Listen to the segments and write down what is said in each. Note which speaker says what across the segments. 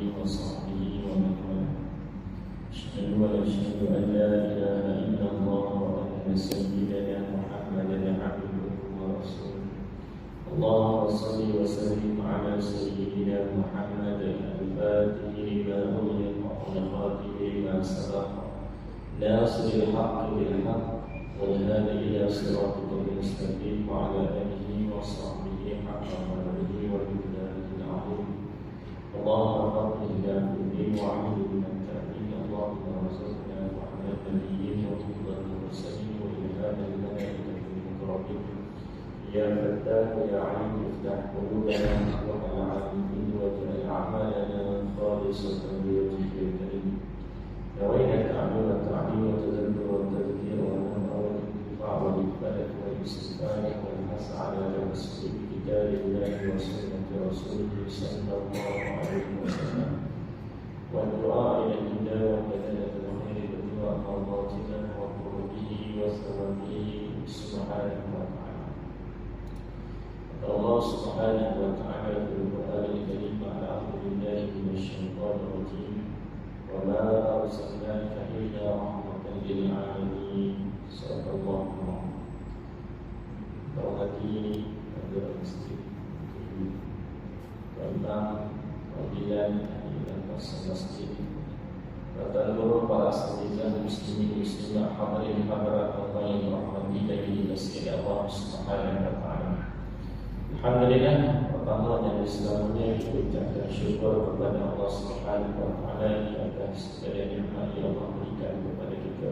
Speaker 1: وصحبه ومن والاه. أشهد أن لا إله إلا الله وأن سيدنا محمدا عبده ورسوله. اللهم صل وسلم على سيدنا محمد الفاتح لما أغلق والخاتم لما سبق ناصر الحق بالحق والهادي إلى صراطك المستقيم وعلى آله وصحبه حق قدره ومقداره العظيم. اللهم فقهنا في الدين وعلمنا التأويل. اللهم ارزقنا فهم النبيين وحفظ المرسلين وإلهام الملائكة المقربين. يا فتاح يا عليم افتح قلوبنا واجعل العالمين واجعل أعمالنا خالصة لوجهك الكريم. نوينا التعليم والتعليم وتدبر والتذكير والنفع والانتفاع والإفادة والاستفادة والحث على تمسك بكتاب الله وسنة رسوله صلى الله عليه وسلم والدعاء إلى الهدى وبدلة الخير بدعاء مرضاتنا وقربه وثوابه سبحانه وتعالى. الله سبحانه وتعالى في القرآن الكريم على أعوذ بالله من الشيطان الرجيم وما أرسلناك إلا رحمة للعالمين. صدق الله العظيم. Terhati adalah mesti tentang panggilan dan pasal masjid. Kata guru para asatidz muslimin muslimat hadirin hadirat Allah yang dirahmati dan dikasihi Allah Subhanahu wa taala. Alhamdulillah, pertama dan selamanya kita ucapkan syukur kepada Allah Subhanahu wa taala atas segala nikmat yang Allah berikan kepada kita.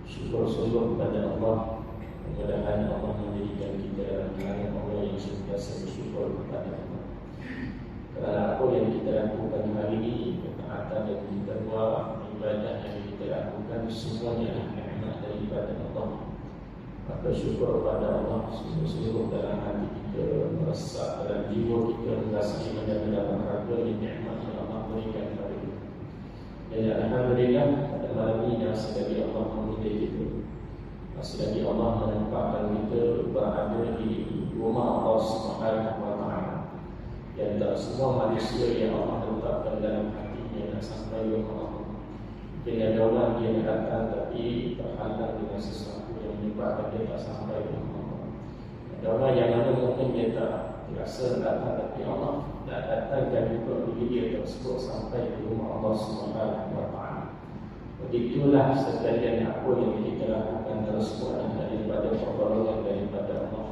Speaker 1: Syukur sungguh kepada Allah. Mudah-mudahan Allah menjadikan kita dalam kalangan Allah yang sentiasa bersyukur kepada Allah. Kerana apa yang kita lakukan hari ini, ketaatan dan kita buat, ibadah yang kita lakukan, semuanya adalah nikmat daripada Allah. Maka syukur kepada Allah sungguh-sungguh dalam hati kita, merasa dalam jiwa kita, merasai benar-benar berharga nikmat yang Allah berikan kepada kita. Dan alhamdulillah pada malam ini dan selagi Allah memilih kita, selagi Allah menempatkan kita berada di rumah Allah Subhanahu wa taala. Dan tak semua manusia yang Allah letakkan dalam hatinya nak sampai rumah Allah. Mungkin ada orang yang datang tapi terhalang dengan sesuatu yang menyebabkan dia tak sampai rumah Allah. Ada orang yang mana mungkin dia tak terasa datang tapi Allah nak datangkan juga diri dia tersebut sampai di rumah Allah Subhanahu wa taala. Begitulah sekalian apa yang kita lakukan tersebut adalah daripada pertolongan daripada Allah.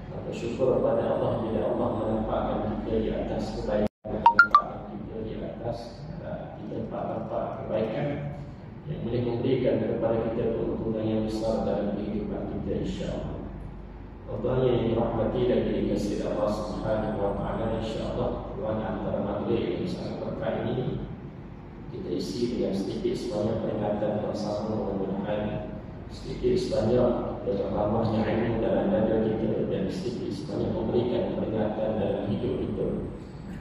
Speaker 1: Maka syukur kepada Allah bila Allah menempatkan kita di atas kebaikan, menempatkan kita di atas di tempat-tempat kebaikan yang boleh memberikan kepada kita keuntungan yang besar dalam kehidupan kita, insya-Allah. Allah yang dirahmati dan dikasihi Allah Subhanahu wa taala, insya-Allah ruangan antara maghrib yang sangat berkah ini kita isi dengan sedikit sebanyak peringatan bersama, mudah-mudahan sedikit sebanyak bertambahnya ilmu dalam dada kita dan sedikit sebanyak memberikan peringatan dalam hidup kita.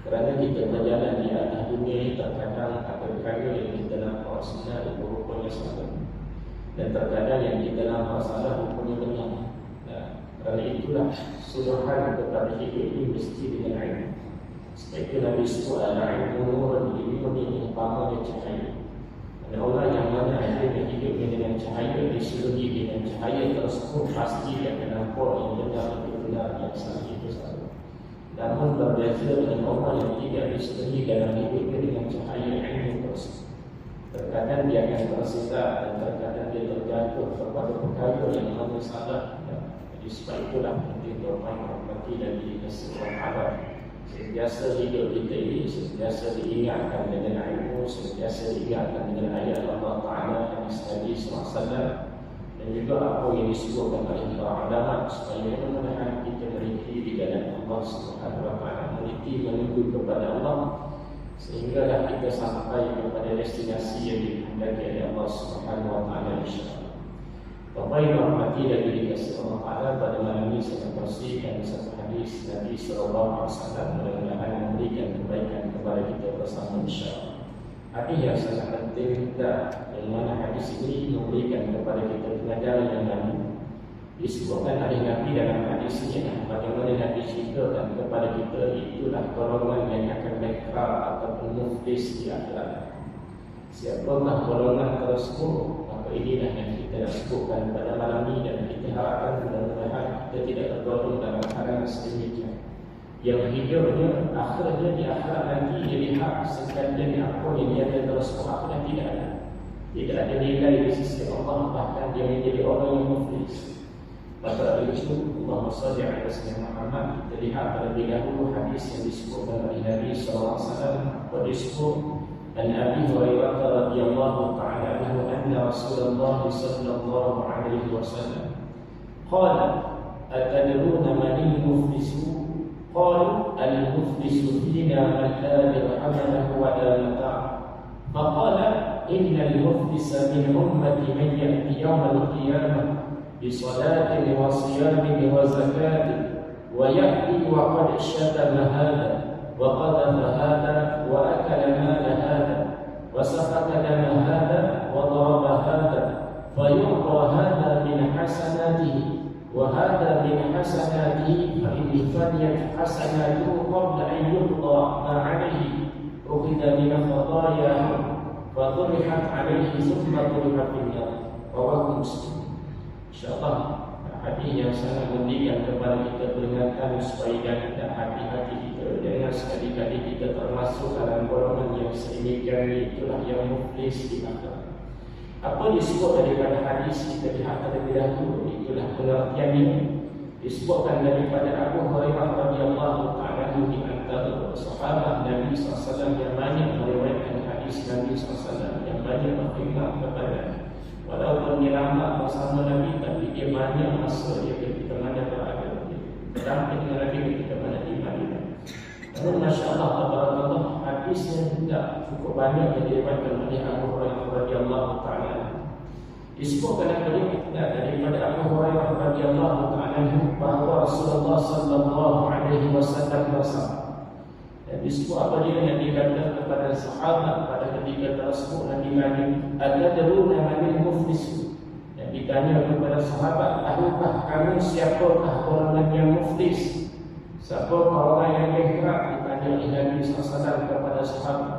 Speaker 1: Kerana kita berjalan di atas dunia ini, terkadang ada perkara yang kita nampak sebenar rupanya salah, dan terkadang yang kita nampak salah rupanya benar. Kerana itulah suluhan kepada hidup ini mesti dengan ilmu. Sebab itu Nabi sebut al-ilmu nurun, ilmu ini umpamanya cahaya. Dan orang yang mana akhirnya hidupnya dengan cahaya, diselimuti dengan cahaya tersebut, pasti dia akan nampak yang benar itu benar, yang salah itu salah. Namun berbeza dengan orang yang tidak diselimuti dalam hidupnya dengan cahaya ilmu tersebut. Terkadang dia akan tersesat dan terkadang dia terjatuh kepada perkara yang mana salah. Jadi sebab itulah penting orang menghormati dan dikasihi Allah. Sentiasa hidup kita ini sentiasa diingatkan dengan ilmu, sentiasa diingatkan dengan ayat Allah Ta'ala, hadis Nabi SAW, dan juga apa yang disebutkan oleh para ulama, supaya mudah-mudahan kita meniti di jalan Allah Subhanahu wa taala, meniti menuju kepada Allah, sehinggalah kita sampai kepada destinasi yang dikehendaki oleh Allah Subhanahu wa taala, insya-Allah. Bapak yang dirahmati dan dikasihi Allah Ta'ala, pada malam ini saya kongsikan satu hadis Nabi SAW, mudah-mudahan memberikan kebaikan kepada kita bersama, insya-Allah. Hadis yang sangat penting dan yang mana hadis ini memberikan kepada kita pengajaran yang lain. Disebutkan oleh Nabi dalam hadisnya, bagaimana Nabi ceritakan kepada kita, itulah golongan yang akan mekar ataupun muflis di akhirat. Siapakah golongan tersebut? Maka inilah yang kita nak sebutkan pada malam ini, dan kita harapkan mudah-mudahan kita tidak tergolong dalam keadaan sedemikian. Yang hidupnya, akhirnya di akhirat nanti dia lihat sekalian apa yang dia ada tersebut, akhirnya tidak ada. Tidak ada nilai di sisi Allah, bahkan dia menjadi orang yang muflis. Pada itu Allahumma salli ala sayyidina Muhammad. Kita lihat terlebih dahulu hadis yang disebutkan oleh Nabi SAW. Disebut an Abi Hurairah radhiyallahu ta'ala anhu anna Rasulullah sallallahu alaihi wasallam qala atadruna man al-muflisu? Qalu al-muflisu fina man la dirham lahu wa la mata'. Faqala inna al-muflisa min ummati man ya'ti yawm al-qiyamah بصلاة وصيام وزكاة ويأتي وقد شتم هذا وقذف هذا وأكل مال هذا وسفك دم هذا وضرب هذا فيعطى هذا من حسناته وهذا من حسناته فإن فنيت حسناته قبل أن يقضى ما عليه أخذ من خطاياه فطرحت عليه ثم طرح في النار. رواه مسلم. InsyaAllah hadis yang sangat mendidik kepada kita peringatkan supaya kita hati-hati kita jangan sekali-kali kita termasuk dalam golongan yang sedemikian, itulah yang muflis di akhirat. Apa disebut daripada hadis kita lihat terlebih dahulu, itulah pengertian ini. Disebutkan daripada Abu Hurairah radhiyallahu ta'ala di antara sahabat Nabi SAW yang banyak meriwayatkan hadis Nabi SAW, yang banyak berkhidmat kepada, walaupun dia lama bersama Nabi, tapi dia banyak masa dia ketika mana berada berdamping dengan Nabi ketika mana di Madinah. Namun Masya Allah, tabarakallah, hadisnya tidak cukup banyak yang diriwayatkan oleh Abu Hurairah radhiyallahu ta'ala. Disebutkan daripada Abu Hurairah radhiyallahu ta'ala bahawa Rasulullah sallallahu alaihi wasallam bersabda. Dan disebut apa dia yang dikatakan kepada sahabat pada ketika tersebut, Nabi tanya, atadruna manil muflis? Dan ditanya kepada sahabat, tahukah kamu siapakah golongan yang muflis? Siapakah orang yang bankrupt? Ditanya oleh Nabi SAW kepada sahabat.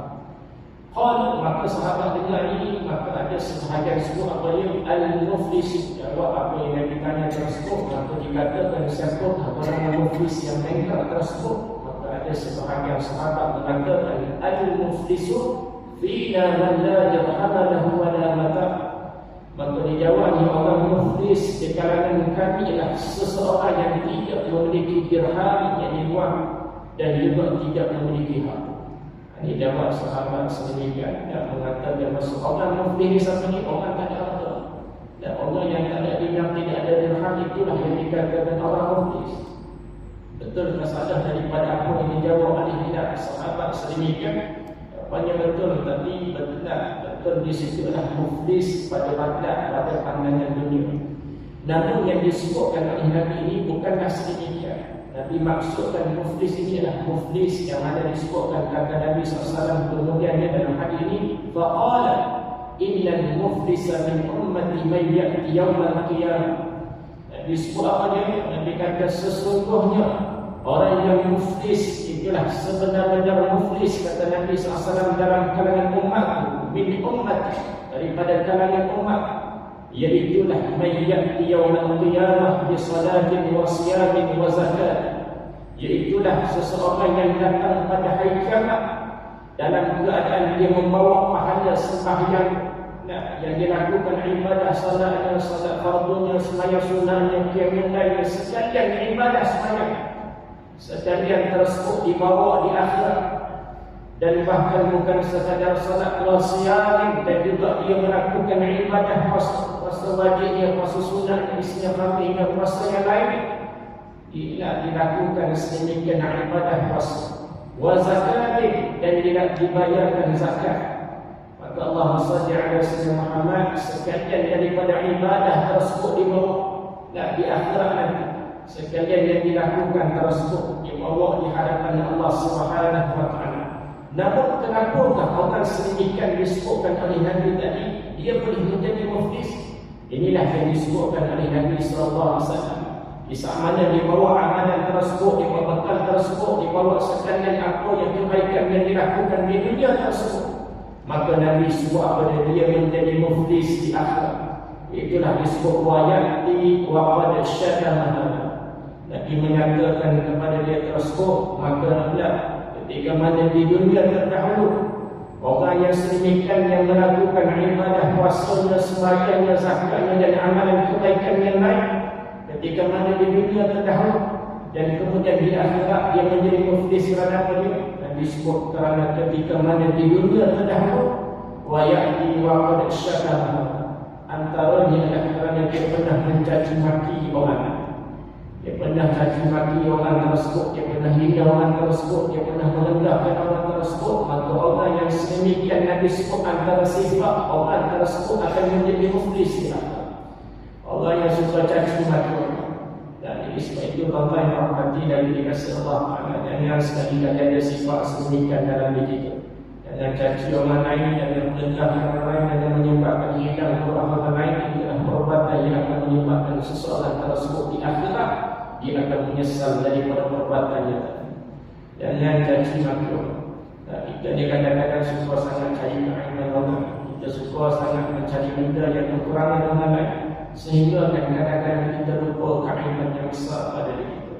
Speaker 1: Qala, maka sahabat dengar ini, maka ada sebahagian sebut apa dia? Al-muflis. Jawab apa yang Nabi tanya tersebut, maka dikatakan siapakah golongan muflis yang bankrupt tersebut? Ada sebahagian sahabat mengatakan al-muflisu fina man la dirham lahu wa la mata'. Maka dijawabnya orang muflis di kalangan kami ialah seseorang yang tidak memiliki dirham yang dibuang dan juga tidak memiliki harta. Ini jawab sahabat sedemikian dan mengatakan masuk orang muflis siapa ni? Orang tak ada harta. Dan orang yang tak ada dirham, tidak ada dirham, itulah yang dikatakan orang muflis. Betul masalah daripada apa yang dijawab oleh tidak sahabat sedemikian, banyak betul, tapi betul di situ adalah muflis pada pandangan dunia. Namun yang disebutkan oleh Nabi ini bukanlah sedemikian. Nabi maksudkan muflis ini adalah muflis yang ada disebutkan kata Nabi SAW kemudian dia dalam hadis ini, faqala innal muflisa min ummati man ya'ti yawmal qiyamah. Disebut apa dia? Nabi kata sesungguhnya orang yang muflis itulah sebenar-benar muflis, kata Nabi SAW, dalam kalangan umat, min umat, daripada kalangan umat, iaitulah man ya'ti yawmal qiyamah bi salatin wa siyamin wa zakat. Iaitulah seseorang yang datang pada hari kiamat dalam keadaan dia membawa pahala sembahyang yang dilakukan, ibadah salatnya, salat fardunya, sembahyang sunahnya, qiyamul lail, sekalian ibadah sembahyang, sekalian tersebut dibawa di akhirat. Dan bahkan bukan sekadar salat wasiat, dan juga dia melakukan ibadah puasa wajibnya, puasa sunahnya, isinya fardunya, puasa yang lain, dia dilakukan sedemikian ibadah puasa wa zakat, dan tidak dibayarkan zakat. Allahumma salli ala sayyidina Muhammad, sekalian daripada ibadah tersebut dibawa di akhirat nanti, sekalian yang dilakukan tersebut dibawa di hadapan Allah Subhanahu wa ta'ala. Namun kenapakah orang sedemikian disebutkan oleh Nabi tadi dia boleh menjadi muflis? Inilah yang disebutkan oleh Nabi sallallahu alaihi wasallam. Di saat mana dia bawa amalan tersebut, dia bawa bekal tersebut, dia bawa sekalian apa yang kebaikan yang dilakukan di dunia tersebut, maka Nabi sebut kepada dia menjadi muflis di akhirat. Itulah disebut wayati wa qad syatamaha. Nabi menyatakan kepada dia tersebut, maka pula ketika mana di dunia terdahulu orang yang sedemikian yang melakukan ibadah, puasanya, sembahyangnya, zakatnya dan amalan kebaikan yang lain, ketika mana di dunia terdahulu dan kemudian di akhirat dia menjadi muflis kerana dia. Dan disebut kerana ketika mana di dunia terdahulu wa ya'ti wa qad syatamaha, antaranya adalah kerana dia pernah mencaci maki orang. Dia pernah caci maki orang tersebut, dia pernah hina orang tersebut, dia pernah merendahkan orang tersebut. Maka orang yang sedemikian Nabi sebut antara sifat orang tersebut akan menjadi muflis di akhirat. Orang yang suka caci maki orang. Dan ini sebab itu Allah yang rahmati dan dikasih Allah Ta'ala, jangan sekali ada sifat sedemikian dalam diri kita. Jangan caci orang lain, jangan merendahkan orang lain, jangan menyebabkan hilang orang lain. Itulah perbuatan yang akan menyebabkan seseorang tersebut di akhirat dia akan menyesal daripada perbuatannya. Jangan caci maki orang. Kita ni kadang-kadang suka sangat cari keaiban orang. Kita suka sangat mencari benda yang kekurangan orang lain, sehingga kadang-kadang kita lupa keaiban yang besar pada diri kita.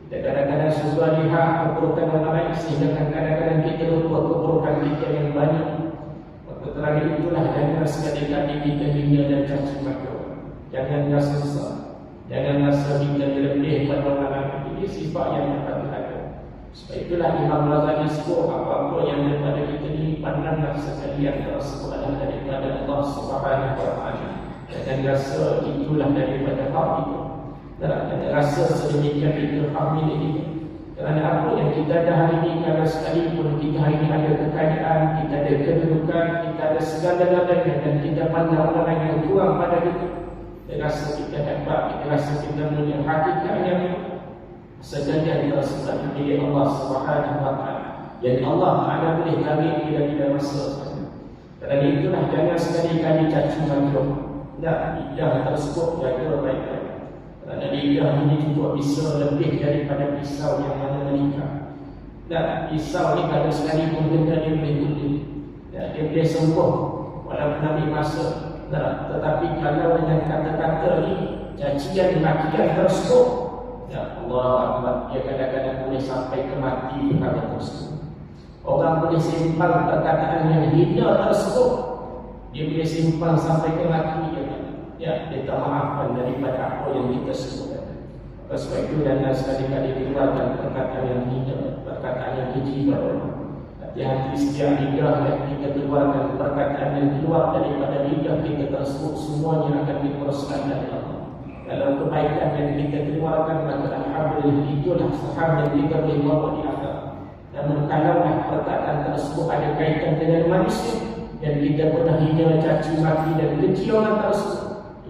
Speaker 1: Kita kadang-kadang suka lihat keburukan orang lain, sehingga kadang-kadang kita lupa keburukan kita yang banyak. Maka kerana itulah jangan sekali-kali kita hina dan caci maki orang. Jangan rasa besar, jangan rasa kita lebih pada orang lain. Ini sifat yang patut ada. Sebab itulah Imam Ghazali sebut apa-apa yang daripada kita ni pandanglah sekalian tersebut adalah daripada Allah Subhanahu wa Ta'ala. Jangan rasa itulah daripada hak itu. Jangan rasa sedemikian itu hak milik kita. Kerana apa yang kita ada hari ini, kalau sekalipun kita hari ini ada kekayaan, kita ada kedudukan, kita ada segala-galanya, dan kita pandang orang lain yang kurang pada kita, kita rasa kita hebat, kita rasa kita punya hakikatnya sekalian tersebut milik Allah Subhanahu wa Ta'ala. Jadi Allah Ta'ala boleh bagi bila-bila masa. Kerana itulah jangan sekali-kali caci maki. Tak, lidah tersebut jaga baik-baik. Kerana lidah ini juga bisa lebih daripada pisau yang mana menikah. Tak, pisau ni kalau sekalipun benda dia boleh guna, dia boleh sembuh walaupun ambil masa. Tak, tetapi kalau dengan kata-kata ni, cacian makian tersebut, ya Allah, dia kadang-kadang boleh sampai ke mati perkara tersebut. Orang boleh simpan perkataan yang hina tersebut, dia boleh simpan sampai ke mati. Ya, dia tak maafkan daripada apa yang kita sebutkan. Oleh sebab itu jangan sekali-kali keluarkan perkataan yang hina, perkataan yang keji pada orang. Hati-hati setiap lidah yang kita keluarkan, perkataan yang keluar daripada lidah kita tersebut, semuanya akan diperoskan dari Allah. Kalau kebaikan yang kita keluarkan, maka alhamdulillah itulah saham yang kita boleh bawa di akhirat. Namun kalaulah perkataan tersebut ada kaitan dengan manusia dan kita pernah hina, caci maki dan keji orang tersebut,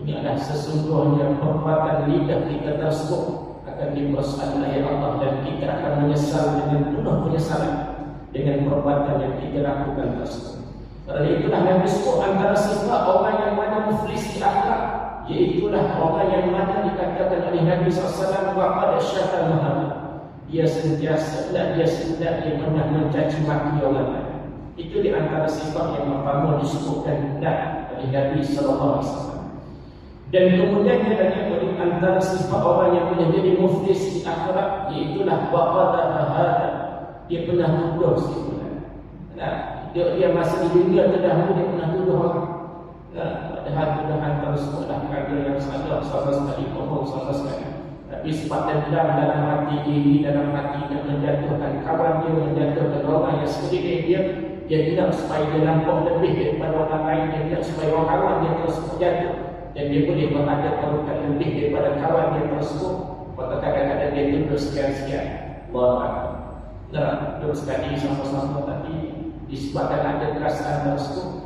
Speaker 1: ini adalah sesungguhnya perbuatan lidah kita tersebut akan diperoskan oleh Allah, dan kita akan menyesal dengan penuh penyesalan dengan perbuatan yang kita lakukan tersebut. Kerana itulah yang disebut antara sifat orang yang mana muflis di akhirat, iaitulah orang yang mana dikatakan oleh Nabi SAW waqad syatamaha. Dia sentiasa, dia pernah mencaci maki orang lain. Itu di antara sifat yang pertama disebutkan oleh Nabi SAW. Dan kemudian dia dari antara sifat orang yang boleh jadi muflis di akhirat, iaitulah waqadha, dia pernah tuduh sebenarnya. Dia masih di dunia terdahulu dia pernah tuduh orang. Padahal tuduhan tersebutlah perkara yang salah, sama sekali bohong, sama sekali. Tapi sebab dendam dalam hati diri, dalam hati dan menjatuhkan kawan dia, menjatuhkan orang yang sekeliling dia, dia tidak supaya dia nampak lebih daripada orang lain, dia tidak supaya orang kawan dia tersebut jatuh, dan dia boleh berada tarukan lebih daripada kawan dia tersebut. Maka kadang-kadang dia tuduh sekian-sekian. Allah tuduh sekali sama-sama, tapi disebabkan ada perasaan tersebut,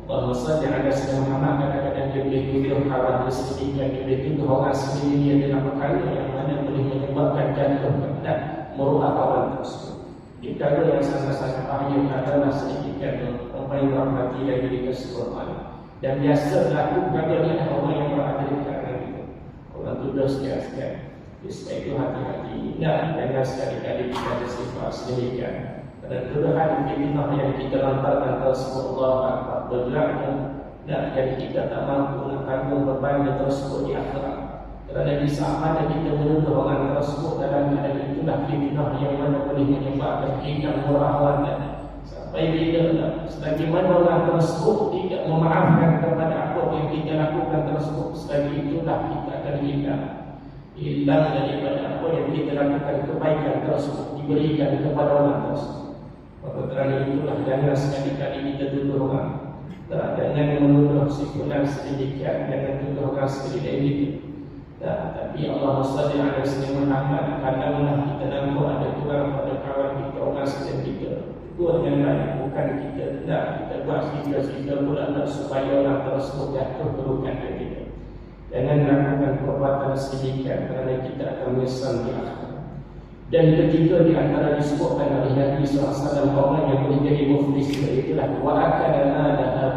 Speaker 1: Allah SWT ada sedang Muhammad, kadang-kadang dia boleh tuduh kawan dia sendiri, dia boleh tuduh orang sendiri dia dalam perkara yang mana boleh menyebabkan jatuh dan meruak kawan tersebut. Di perkara yang sangat-sangat bahaya adalah sedikitkan orang yang rahmati dan diri keseluruhan. Dan biasa berlaku gagalnya orang yang berada di kalangan kita. Orang tuduh sekian-sekian. Sebab itu hati-hati. Jangan sekali-kali kita ada sifat sedemikian. Dan tuduhan fitnah yang kita lantarkan tersebut Allah Akbar bergeraknya. Jadi kita tak mampu nak tanggung beban tersebut di akhirat. Kerana di saat mana kita menuduh orang tersebut dalam keadaan itulah fitnah yang mana boleh menyebabkan kita murahwan. Sampai bila selagi mana orang tersebut tidak memaafkan kepada apa yang kita lakukan tersebut, selagi itulah kita akan hilang daripada apa yang kita lakukan, kebaikan tersebut diberikan kepada orang tersebut. Maka kerana itulah jangan sekali-kali kita tuduh orang. Jangan menuduh si fulan sedemikian, jangan tuduh orang sekeliling kita. Tapi Allah SWT ada seni Muhammad, kadang-kadang kita nampak ada kurang pada kawan kita, orang sekalian kita. Buat yang lain, bukan kita. Kita buat kita pula nak supaya orang tersebut jatuh kerukan dari kita. Jangan lakukan perbuatan sedemikian kerana kita akan menyesal di akhirat. Dan ketiga di antara disebutkan oleh Nabi SAW orang yang boleh jadi muflis, iaitulah wa'akana ma'adaha,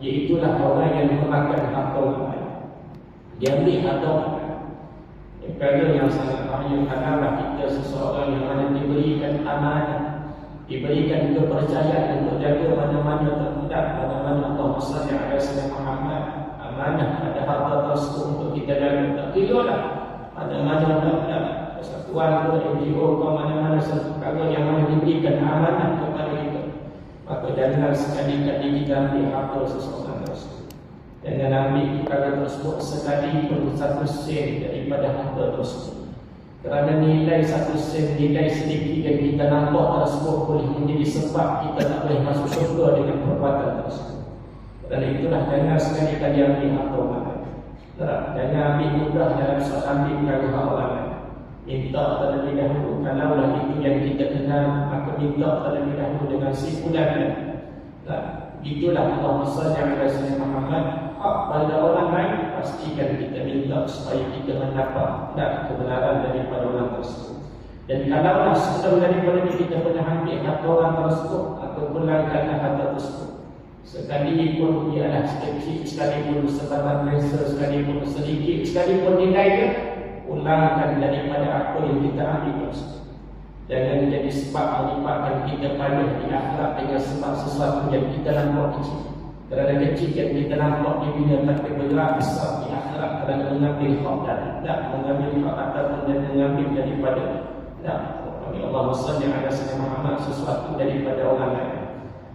Speaker 1: iaitulah orang yang memakan harta orang lain. Dia ambil harta orang lain. Perkara yang sangat bahaya adalah kita seseorang yang mana diberikan amanah, diberikan kepercayaan untuk jaga mana-mana terhadap mana-mana Allah SWT Muhammad, amanah ada harta tersebut untuk kita jaga. Tak kira lah mana-mana terhadap persatuan ke NGO ke mana-mana satu perkara yang mana diberikan amanah kepada kita, maka jangan sekali-kali kita ambil harta seseorang tersebut. Jangan ambil perkara tersebut sekali pun satu sen daripada harta tersebut. Kerana nilai satu sen, nilai sedikit yang kita nampak tersebut boleh menjadi sebab kita tak boleh masuk surga dengan perbuatan tersebut. Kerana itulah jangan sekali-kali ambil harta orang lain. Jangan ambil mudah dalam soal ambil perkara orang lain. Minta terlebih dahulu. Kalaulah itu yang kita kenal, maka minta terlebih dahulu dengan si fulan. Itulah Allah SWT Muhammad. Hak pada orang lain, pastikan kita minta supaya kita mendapat kebenaran daripada orang tersebut. Dan kalaulah sebelum daripada kita pernah ambil harta orang tersebut, atau pulangkanlah harta tersebut. Sekalipun ialah sekecil, sekalipun sebatang pencil, sekalipun sedikit, sekalipun nilainya, pulangkan daripada apa yang kita ambil tersebut. Jangan jadi sebab menyebabkan kita payah di akhirat dengan sebab sesuatu yang kita nampak kecil. Kerana kecil yang kita nampak di dunia, tapi berat besar di akhirat kerana mengambil hak dan mengambil hak ataupun dan mengambil daripada Allah SWT Muhammad sesuatu daripada orang lain.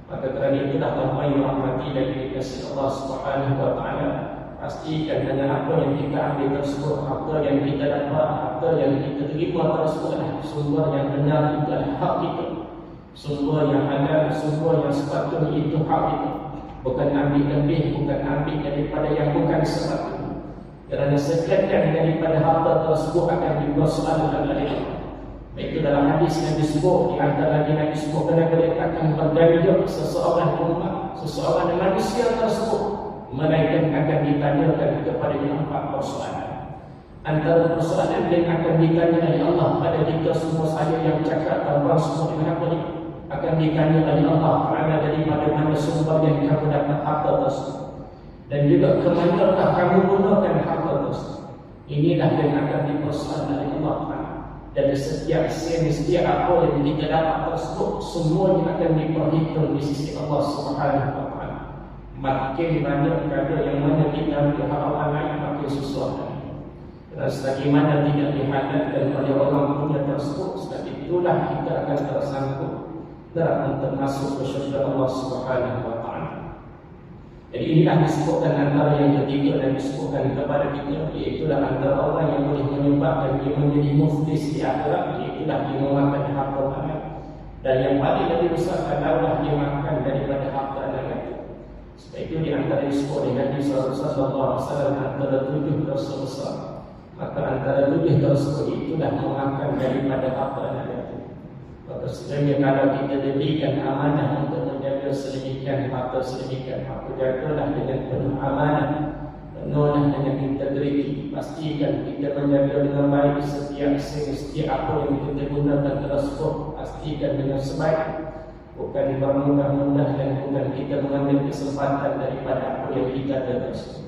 Speaker 1: Maka kerana itulah Allah yang rahmati dan dikasihi Allah Subhanahu wa Ta'ala, pastikan dengan apa yang kita ambil tersebut, harta yang kita dapat, harta yang kita terima tersebut adalah sumber yang benar, itu adalah hak kita. Sumber yang halal, sumber yang sepatutnya itu hak kita. Bukan ambil lebih, bukan ambil daripada yang bukan sepatutnya. Kerana sekian daripada harta tersebut akan dipersoalkan oleh Allah. Itu dalam hadis yang disebut, di antara yang disebut kerana meletakkan bergaya seseorang umat, seseorang manusia tersebut, melainkan akan ditanyakan kepada yang 4 persoalan. Antara persoalan yang akan ditanya oleh Allah pada kita semua, saya yang cakap tentang semua dengan apa ni, akan ditanya oleh Allah kerana daripada mana sumber yang kamu dapat harta tersebut, dan juga kemanakah kamu gunakan harta tersebut. Inilah yang akan dipersoalkan oleh Allah. Dan setiap sen, setiap apa yang kita dapat tersebut, semuanya akan diperhitung di sisi Allah Subhanahu wa Ta'ala. Makin banyak perkara yang mana kita ambil hak orang lain, makin susah. Dan selagi mana tidak dihalalkan oleh orang punya tersebut, selagi itulah kita akan tersangkut dan termasuk ke syurga Allah Subhanahu wa Ta'ala. Jadi inilah disebutkan antara yang ketiga dan disebutkan kepada kita, iaitulah antara orang yang boleh menyebabkan dia menjadi muflis di akhirat, iaitulah dia memakan harta orang lain. Dan yang paling lebih besar adalah dia makan daripada harta orang lain. Sebab itu di antara disebut oleh Nabi SAW antara 7 dosa besar. Maka antara 7 tersebut itulah memakan daripada harta orang lain. Maka sebenarnya kalau kita diberikan amanah untuk menjaga sedemikian harta sedemikian, maka jagalah dengan penuh amanah, penuhlah dengan integriti. Pastikan kita menjaga dengan baik setiap apa yang kita gunakan tersebut. Pastikan dengan sebaik, bukan bermudah-mudah dan bukan kita mengambil kesempatan daripada apa yang kita ada tersebut.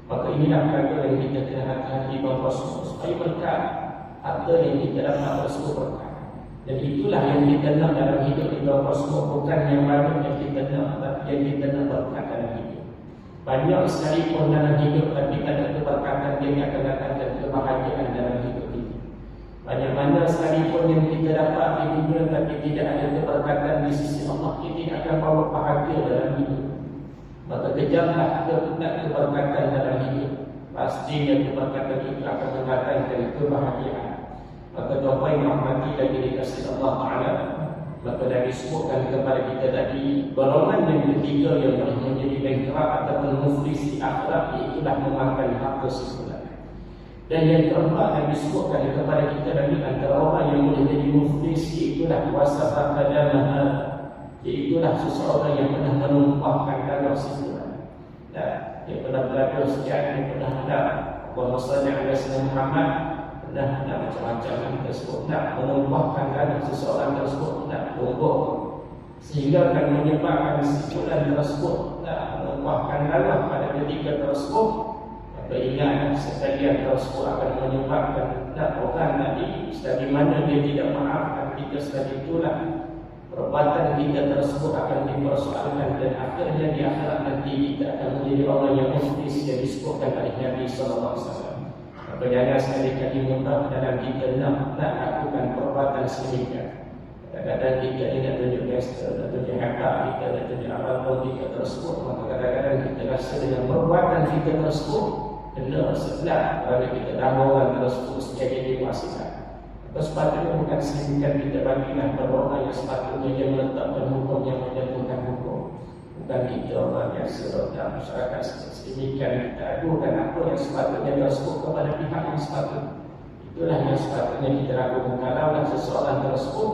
Speaker 1: Maka inilah perkara yang kita kena hati-hati bahawa supaya berkat harta yang kita dapat tersebut berkat. Dan itulah yang kita nak dalam hidup kita, semua bukan yang banyak yang kita nak, tapi yang kita nak berkat dalam hidup. Banyak sekali pun dalam hidup, tapi tak ada keberkatan yang akan datangkan kebahagiaan dalam hidup kita. Banyak mana sekalipun yang kita dapat di dunia, tapi tidak ada keberkatan di sisi Allah, kita akan bawa bahagia dalam hidup. Maka kejarlah keberkatan dalam hidup. Pastinya keberkatan itu akan mendatangkan kebahagiaan. Maka tuan-tuan yang rahmati lagi dikasih Allah Ta'ala, maka dah disebutkan kepada kita tadi, golongan yang ketiga yang boleh menjadi bankrupt ataupun muflis di akhirat, iaitulah memakan harta sesuatu. Dan yang keempat yang disebutkan kepada kita tadi, antara orang yang boleh jadi muflis, iaitulah wasafah kadamaha, iaitulah seseorang yang pernah menumpahkan darah sesuatu. Yang pernah belajar sekian, yang pernah hendak Allahumma salli ala sayyidina Muhammad, pernah macam-macam kita sebut, nak menumpahkan darah seseorang tersebut, nak tumbuk sehingga akan menyebabkan kesimpulan tersebut, nak menumpahkan darah pada ketika tersebut. Maka ingat sekalian tersebut akan menyebabkan orang tadi sekali mana dia tidak maafkan kita, sekali itulah perbuatan kita tersebut akan dipersoalkan, dan akhirnya di akhirat nanti kita akan menjadi orang yang muflis yang disebutkan oleh Nabi SAW. Maka jangan sekali-kali mudah dalam kita nak lakukan perbuatan sedemikian. Kadang-kadang kita ni nak tunjuk gesture, nak tunjuk harta kita, nak tunjuk amal kita tersebut. Maka kadang-kadang kita rasa dengan perbuatan kita tersebut kena sebelah kerana kita dah orang tersebut sebagai diwasikan. Maka sepatutnya bukan sedemikian kita bagilah kepada orang yang sepatutnya dia meletakkan hukum yang menjatuhkan hukum. Bukan kita orang yang dalam masyarakat sedemikian kita adukan apa yang sepatutnya tersebut kepada pihak yang sepatutnya. Itulah yang sepatutnya kita lakukan. Kalau seseorang tersebut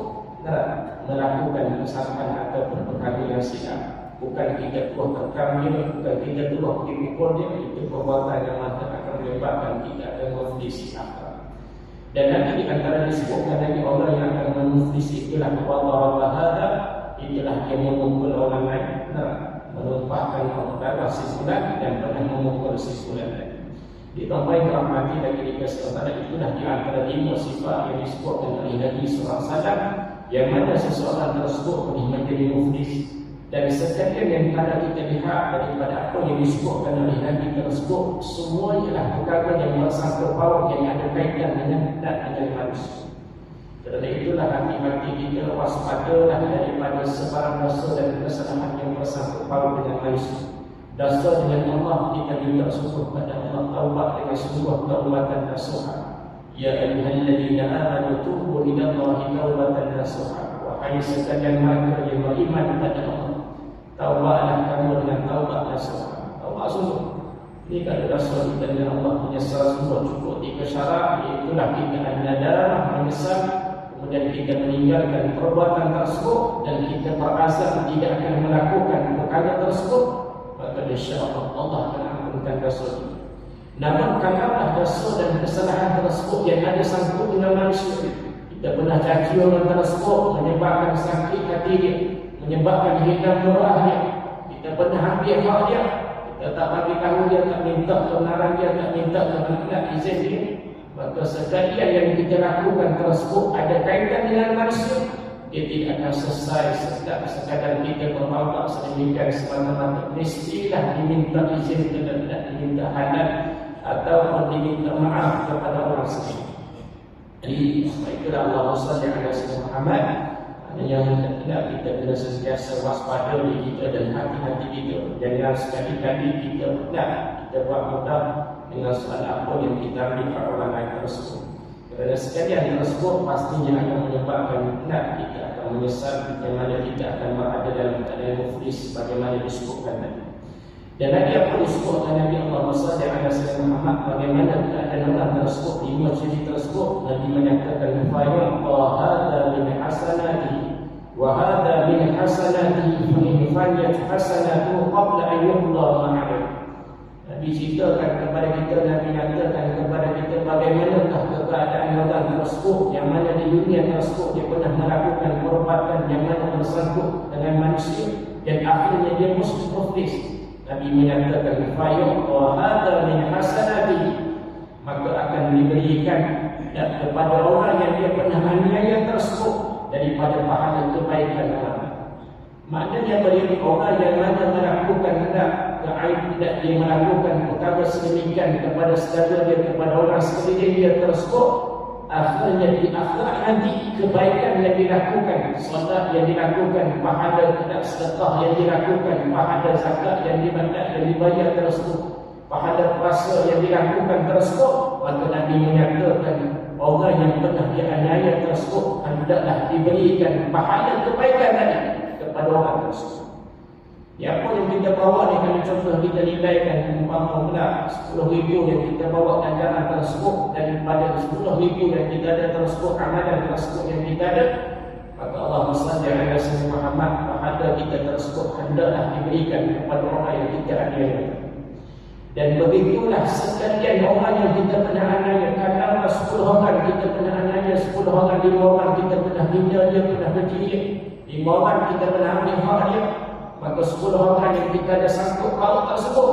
Speaker 1: melakukan kesalahan ataupun perkara yang silap, bukan kita terus terkam dia, bukan kita terus dipukul dia, itu perbuatan yang akan menyebabkan kita akan muflis akhirat. Dan nanti di antara disebutkan lagi orang yang akan muflis itulah Allah Ta'ala, itulah dia memukul orang lain, menumpahkan darah sisulan dan pernah memukul sisulan lagi. Ditambah rahmati lagi dikasih Allah, itulah di antara 5 sifat yang disebutkan oleh Nabi SAW, yang mana seseorang tersebut boleh menjadi muflis. Dan sekalian yang kada kita lihat daripada apa yang disebutkan oleh Nabi tersebut, semua ialah perkara yang bersangkut paut yang ada kaitan dengan manusia. Kerana itulah hati-hati kita waspadalah daripada sebarang dosa dan kesalahan yang bersangkut paut dengan manusia. Dosa dengan Allah kita minta sungguh pada Allah, taubat dengan sungguh taubatan nasuha. Ya ayyuhalladzina amanu tubu ila Allahi taubatan nasuha. Wahai sekalian mereka yang beriman kepada Allah, taubatlah kamu dengan taubat nasuha. Taubat sungguh. Ini kalau dosa kita dengan Allah menyesal sungguh, cukup 3 syarat, iaitulah kita an-nadamah, menyesal, kemudian kita meninggalkan perbuatan tersebut dan kita berazam tidak akan melakukan perkara tersebut, maka insya-Allah Allah akan ampunkan dosa kita. Namun kalaulah dosa dan kesalahan tersebut yang ada sangkut dengan manusia, kita pernah caci orang tersebut menyebabkan sakit hati dia, menyebabkan hilang nurah dia, kita pernah ambil hak dia, kita tak bagi tahu dia, tak minta kebenaran dia, tak minta kebenaran izin dia, maka sekalian yang kita lakukan tersebut ada kaitan dengan manusia, dia tidak akan selesai sekadar kita bertaubat sedemikian semata-mata. Mestilah diminta izin dan diminta halal atau diminta maaf kepada orang sendiri. Jadi itulah Allah SWT ala sayyidina Muhammad, yang tidak kita kena sentiasa waspada diri kita dan hati-hati kita. Jangan sekali-kali kita buat mudah dengan soal apa yang kita ambil pada orang lain tersebut. Kerana sekalian tersebut pastinya akan menyebabkan kita akan menyesal, yang mana kita akan berada dalam keadaan muflis sebagaimana disebutkan tadi. Dan lagi apa disebutkan Nabi Allah SAW Muhammad, bagaimana keadaan orang tersebut, 5 ciri tersebut. Nabi menyatakan fa'yu'ta hadha min hasanatihi wa hadha min hasanatihi fa in faniyat hasanatuhu qabla an yuqda ma 'alayhi. Nabi ceritakan kepada kita, Nabi nyatakan kepada kita bagaimanakah keadaan orang tersebut yang mana di dunia tersebut dia pernah melakukan perbuatan yang mana bersangkut dengan manusia. dan akhirnya dia muflis. Nabi menyatakan fayuq wa hadha min hasanatihi, maka akan diberikan kepada orang yang dia pernah aniaya tersebut daripada pahala kebaikan orang. Maknanya bagi orang yang mana melakukan tidak dia melakukan perkara sedemikian kepada saudara dia, kepada orang sekeliling dia tersebut, akhirnya di akhirat nanti kebaikan yang dilakukan, solat yang dilakukan, pahala sedekah yang dilakukan, pahala zakat yang dibayar tersebut, pahala puasa yang dilakukan tersebut, maka Nabi menyatakan orang yang pernah dianiaya tersebut hendaklah diberikan pahala kebaikan tadi kepada orang tersebut. Ya, apa yang kita bawa ni, kalau contoh kita nilaikan umpama pula 10,000 yang kita bawa ganjaran tersebut daripada 10,000 yang kita ada tersebut, amalan tersebut yang kita ada, maka Allahumma salli ala sayyidina Muhammad, pahala kita tersebut hendaklah diberikan kepada orang yang kita aniaya. Dan begitulah sekalian orang yang kita pernah aniaya, kadang 10 orang kita pernah aniaya, 10 orang, 5 orang kita pernah hina dia, pernah benci dia, 5 orang kita pernah ambil hak dia, maka 10 orang yang kita ada sangkut paut tersebut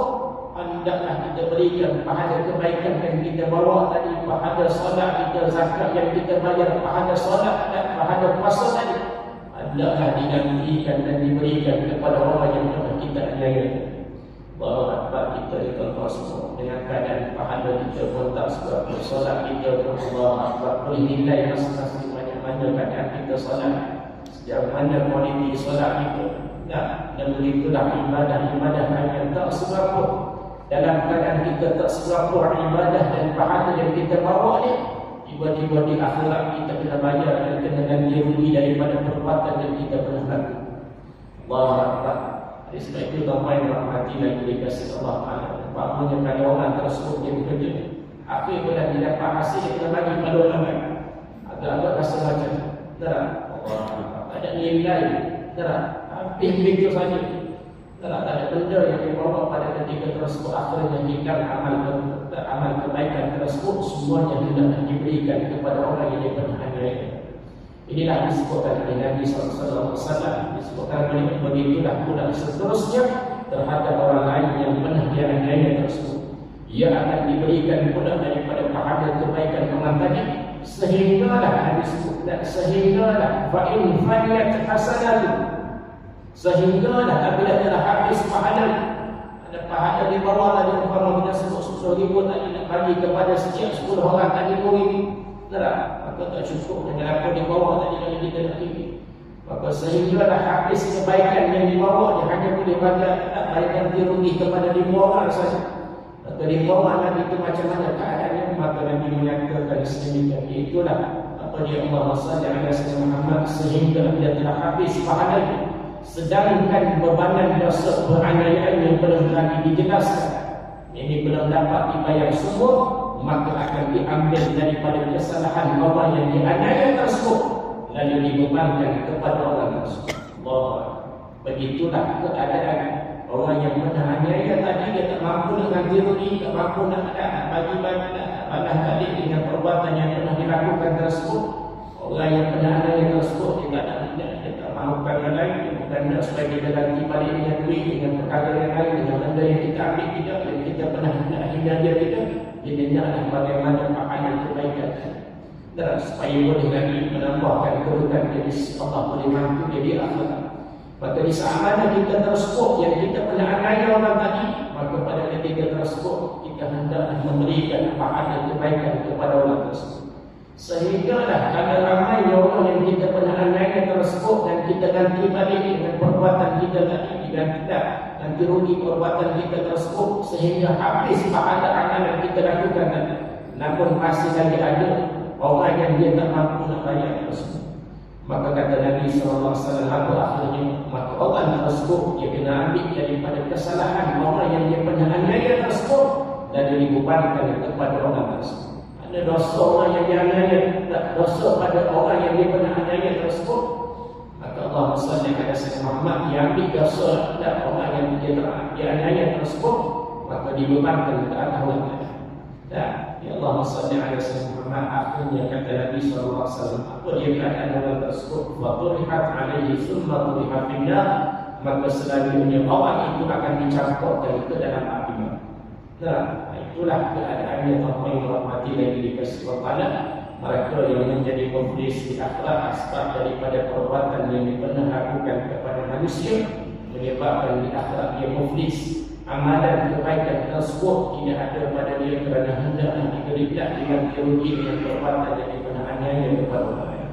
Speaker 1: hendaklah kita berikan pahala kebaikan yang kita bawa tadi, pahala solat kita, zakat yang kita bayar, pahala solat dan pahala puasa tadi hendaklah digantikan dan diberikan kepada orang yang pernah kita aniaya. Bahawa kita dikatakan semua dengan keadaan pahala kita pun tak seberapa, solat kita pun Allah Akbar, boleh nilai masing-masing mana keadaan kita solat, sejauh mana kualiti solat kita. Dan begitulah ibadah-ibadah yang tak seberapa, dalam keadaan kita tak seberapa ibadah dan pahala yang kita bawa ni, tiba-tiba di akhirat kita kena bayar dan kena ganti rugi daripada perbuatan yang kita pernah lakukan. Allahu Akbar. Sebab itu tuan-tuan yang rahmati lagi dikasih Allah Ta'ala, bangunnya pada orang tersebut dia bekerja, akhir bila dia dapat hasil dia kena bagi pada orang lain, agak-agak rasa macam terang Allah tak ada nilai, terang habis begitu saja, terang tak ada benda yang dibawa pada ketika tersebut. Akhirnya tinggal amal kebaikan tersebut semuanya tidak diberikan kepada orang yang dia pernah aniaya. Inilah disebutkan oleh Nabi SAW, disebutkan begitulah pula seterusnya terhadap orang lain yang pernah dianiaya tersebut, ia akan diberikan pula daripada pahala kebaikan orang tadi, sehinggalah disebutkan sehinggalah fa'in faniyat hasanatu, sehinggalah apabila telah habis pahala, ada pahala di bawah tadi umpama kita sebut 10,000 tadi nak bagi kepada setiap 10 orang tadi 10,000, maka tak cukup dengan apa di bawah tadi kalau kita nak tinggi. Maka sehinggalah habis kebaikan yang dibawa, dia hanya boleh bayar ganti rugi kepada 5 orang saja. Maka 5 orang tadi itu macam mana keadaannya, maka Nabi menyatakan sedemikian. Itulah apa dia Allah SWT Muhammad, sehingga dia telah habis pahalanya, sedangkan bebanan dosa penganiayaan yang belum lagi dijelaskan, ini belum dapat dibayar semua, maka akan diambil daripada kesalahan orang yang dianiaya tersebut lalu dibebankan kepada orang tersebut. Allah. Begitulah keadaan orang yang pernah aniaya tadi, dia tak mampu nak ganti rugi, tak mampu nak bagi-bagi, nak balas balik dengan perbuatan yang pernah dilakukan tersebut. Orang yang pernah aniaya tersebut dia tak mahu perkara lain, dia bukan nak supaya kita ganti balik dengan duit, dengan perkara yang lain, dengan benda yang kita ambil tidak, yang kita pernah nak hina dia tidak. Jadi hendaklah bagaimana pahala kebaikan dan supaya boleh lagi menambahkan kedudukan diri Allah, boleh mampu jadi akhirat. Maka di saat mana kita tersebut yang kita pernah aniaya orang tadi, maka pada ketika tersebut kita hendaklah memberikan pahala kebaikan kepada orang tersebut. Sehinggalah ada ramai orang yang kita pernah aniaya tersebut dan kita ganti balik dengan perbuatan kita tadi, ganti rugi perbuatan kita tersebut, sehingga habis pahala amal yang kita lakukan tadi. Namun masih lagi ada orang yang dia tak mampu nak bayar tersebut. Maka kata Nabi SAW, akhirnya maka orang tersebut dia kena ambil daripada kesalahan orang yang dia pernah aniaya tersebut dan dibebankan kepada orang tersebut. Ada dosa orang yang dianiaya, dosa pada orang yang dia pernah aniaya tersebut, maka Allah SWT kata Muhammad diambil dosa dan orang yang dia dianiaya tersebut, maka dibebankan ke atas orang tadi. Dan ya Allah SWT Muhammad, akhirnya kata Nabi SAW, apa dia keadaan orang tersebut, wa turihat alaihi summa turihat finnar, maka selanjutnya orang itu akan dicampurkan ke dalam api. Nah, itulah keadaannya orang yang merahmati lagi dikasih Allah. Mereka yang menjadi muflis di akhlak asbab daripada perbuatan yang pernah lakukan kepada manusia menyebabkan di akhlak dia muflis. Amalan kebaikan tersebut tidak ada pada dia kerana hendaklah digeritak dengan teologi dengan perbuatan yang pernah aniaya kepada orang lain.